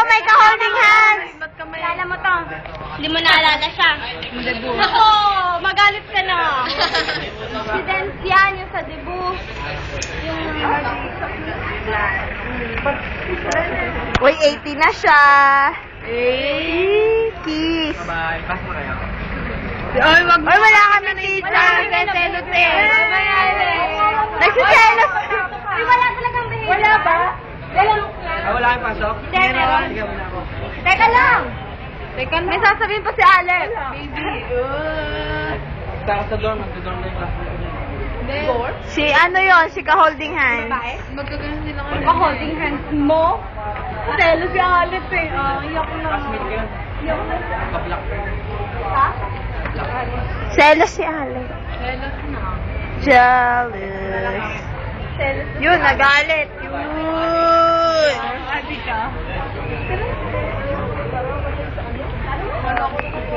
may ka-holding hands. Alala mo to. Hindi mo naalala siya. Ako, magalit ka na. Si Dance yan, yung sa debut. Uy, 80 na siya. Kiss. Bye. Pass mo kayo. Uy, wala kami dito. Nagsiselos eh. Nagsiselos. Ay, wala talagang behavior. Wala ba? Wala kayong pasok? Hindi, meron. Sige, muna ako. Teka lang. May sasabihin pa si Alex. Taka sa dorm, magdo-dorm na yung class. Si ano yon, si ka-holding hands. Ka-holding hands mo? Selos si Alex eh. Iyak na. Classmate ka. Ka-block. Ha? Selos si Alex. Selos na. Jealous. Selos. Yun, nagalit. Yun.